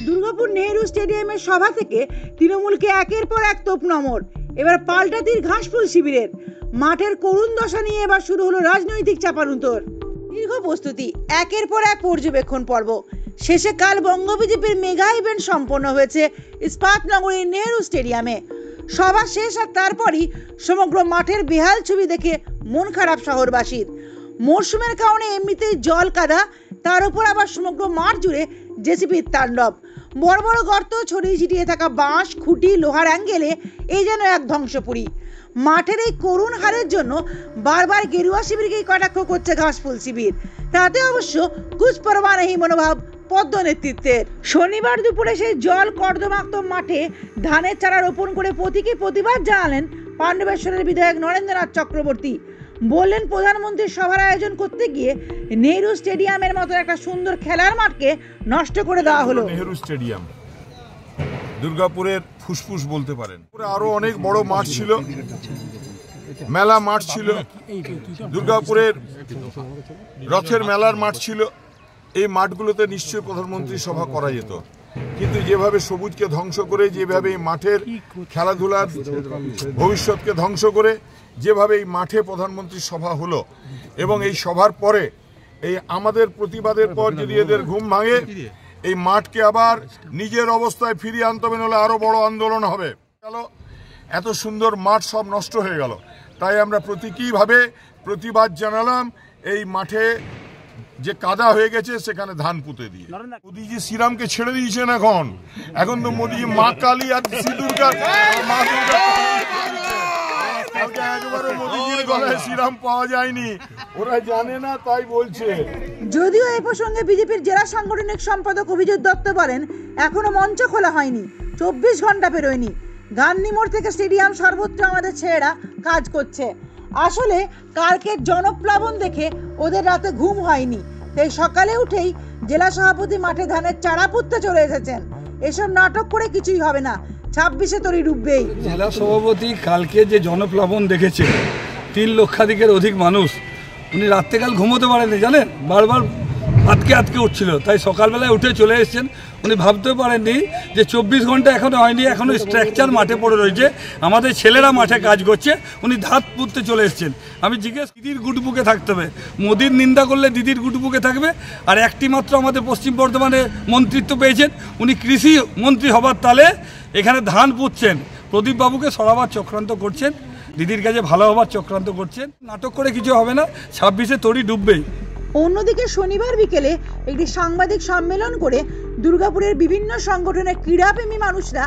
দুর্গাপুর নেহরু স্টেডিয়ামের সভা থেকে তৃণমূলকে একের পর এক তোপ নমর। এবার পাল্টা তীর ঘাসফুল শিবিরের। মাঠের করুণ দশা নিয়ে এবার শুরু হলো রাজনৈতিক চাপানুতর। দীর্ঘ প্রস্তুতি, একের পর এক পর্যবেক্ষণ পর্ব। শেষে কাল বঙ্গ বিজেপির মেগা ইভেন্ট সম্পন্ন হয়েছে ইস্পাত নগরীর নেহরু স্টেডিয়ামে। সভা শেষ আর তারপরই সমগ্র মাঠের বেহাল ছবি দেখে মন খারাপ শহরবাসীর। মরশুমের কারণে এমনিতেই জল কাদা, তার উপর আবার সমগ্র মাঠ জুড়ে জেসিবির তাণ্ডব। বড় বড় গর্ত, ছড়িয়ে ছিটিয়ে থাকা বাঁশ, খুঁটি, লোহার অ্যাঙ্গেলে এই যেন এক ধ্বংসপুরী। মাঠের এই করুণ হারের জন্য বারবার গেরুয়া শিবিরকেই কটাক্ষ করছে ঘাসফুল শিবির। তাতে অবশ্য কুছ পরোয়া নেই মনোভাব পদ্ম নেতৃত্বের। শনিবার দুপুরে সেই জল কর্দমাক্ত মাঠে ধানের চারা রোপণ করে প্রতীকী প্রতিবাদ জানালেন পাণ্ডবেশ্বরের বিধায়ক নরেন্দ্রনাথ চক্রবর্তী। বললেন, প্রধানমন্ত্রীর সভার আয়োজন করতে গিয়ে নেহরু স্টেডিয়ামের মতো একটা সুন্দর খেলার মাঠকে নষ্ট করে দেওয়া হলো। নেহরু স্টেডিয়াম দুর্গাপুরের ফুসফুস বলতে পারেন। আরো অনেক বড় মাঠ ছিল, মেলা মাঠ ছিল, দুর্গাপুরের রথের মেলার মাঠ ছিল। এই মাঠগুলোতে নিশ্চয়ই প্রধানমন্ত্রীর সভা করা যেত, কিন্তু যেভাবে সবুজকে ধ্বংস করে, যেভাবে এই মাঠের খেলাধুলার ভবিষ্যৎকে ধ্বংস করে, যেভাবে এই মাঠে প্রধানমন্ত্রীর সভা হলো, এবং এই সভার পরে এই আমাদের প্রতিবাদের পর যদি এদের ঘুম ভাঙে, এই মাঠকে আবার নিজের অবস্থায় ফিরিয়ে আনতে হবে, নাহলে আরো বড় আন্দোলন হবে। এত সুন্দর মাঠ সব নষ্ট হয়ে গেল। তাই আমরা প্রতীকীভাবে প্রতিবাদ জানালাম। এই মাঠে যে কাদা হয়ে গেছে সেখানে ধান পুঁতে দিয়ে। মোদীজি শ্রীরামকে ছেড়ে দিয়েছেন। এখন তো মোদীজি মা কালী আর সিঁদুর মোদীজির গলায় শ্রীরাম পাওয়া যায়নি, ওরা জানে না তাই বলছে। যদিও এই প্রসঙ্গে বিজেপির জেলা সাংগঠনিক সম্পাদক অভিজিৎ দত্ত বলেন, এখনো মঞ্চ খোলা হয়নি, 24 ঘন্টা পেরোয়নি। গান্ধী মোড় থেকে স্টেডিয়াম সর্বত্র আমাদের ছেলেরা কাজ করছে। আসলে কালকের জনপ্লাবন দেখে ওদের রাতে ঘুম হয়নি, তাই সকালে উঠেই জেলা সভাপতি মাঠে ধানের চারা পুঁততে চলে এসেছেন। এসব নাটক করে কিছুই হবে না, 26-এ তরি ডুববেই। জেলা সভাপতি কালকে যে জনপ্লাবন দেখেছে, 3 লক্ষাধিকের অধিক মানুষ, উনি রাত্রেকাল ঘুমোতে পারেননি, জানেন, বারবার আটকে উঠছিল। তাই সকালবেলায় উঠে চলে এসেছেন। উনি ভাবতে পারেননি যে 24 ঘন্টা এখনো হয়নি, এখনো স্ট্রাকচার মাঠে পড়ে রয়েছে, আমাদের ছেলেরা মাঠে কাজ করছে, উনি ধাত পুঁততে চলে এসেছেন। আমি জিজ্ঞেস, দিদির গুটবুকে থাকতে হবে, মোদির নিন্দা করলে দিদির গুটবুকে থাকবে। আর একটি মাত্র আমাদের পশ্চিম বর্ধমানে মন্ত্রিত্ব পেয়েছেন, উনি কৃষি মন্ত্রী হবার তালে এখানে ধান পুঁতছেন, প্রদীপ বাবুকে সরাবার চক্রান্ত করছেন, দিদির কাছে ভালো হবার চক্রান্ত করছেন। নাটক করে কিছু হবে না, 26-এ তরি ডুববেই। অন্যদিকে শনিবার বিকেলে একটি সাংবাদিক সম্মেলন করে দুর্গাপুরের বিভিন্ন সংগঠনের ক্রীড়াপ্রেমী মানুষরা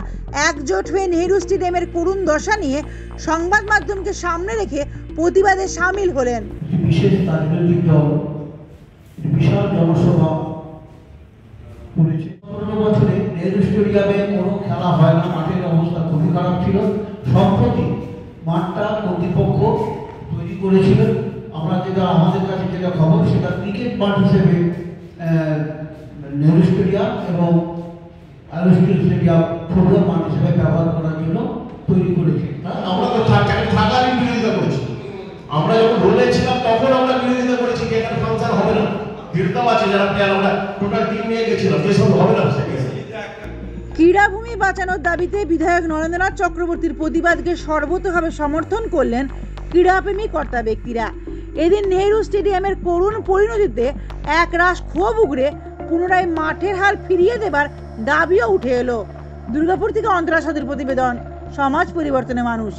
একজোট হয়ে নেহরু স্টেডিয়ামের করুণ দশা নিয়ে সংবাদ মাধ্যমকে সামনে রেখে প্রতিবাদে সামিল হলেন। বিশেষ রাজনৈতিক দল বিশাল জনসভা করেছে। 15 বছরে নেহরু স্টেডিয়ামে কোনো খেলা হয় না, মাঠের অবস্থা খুবই খারাপ ছিল। সম্প্রতি মাঠটা কর্তৃপক্ষ তৈরি করেছিল। আমরা আমাদের কাছে যেটা খবর, সেটা ক্রিকেট মাঠ হিসেবে নেহরু স্টেডিয়াম এবং স্টেডিয়াম ফুটবল মাঠ হিসেবে ব্যবহার করার জন্য তৈরি করেছে। আমরা তো থাকারই বিরোধিতা করেছি। আমরা যখন বলেছিলাম তখন আমরা বিরোধিতা করেছি যে এখানে ফাংশন হবে না। বিরোধিতাও আছে, যারা প্লেয়ার আমরা টোটাল টিম নিয়ে গেছিলাম, যেসব হবে না। ক্রীড়াভূমি বাঁচানোর দাবিতে বিধায়ক নরেন্দ্রনাথ চক্রবর্তীর প্রতিবাদকে সর্বতোভাবে সমর্থন করলেন ক্রীড়াপ্রেমী কর্তা ব্যক্তিরা। এদিন নেহরু স্টেডিয়ামের করুণ পরিণতিতে একরাশ ক্ষোভ উগরে পুনরায় মাঠের হাল ফিরিয়ে দেবার দাবিও উঠে এলো। দুর্গাপুর থেকে অন্তরা সাধুর প্রতিবেদন, সমাজ পরিবর্তনের মানুষ।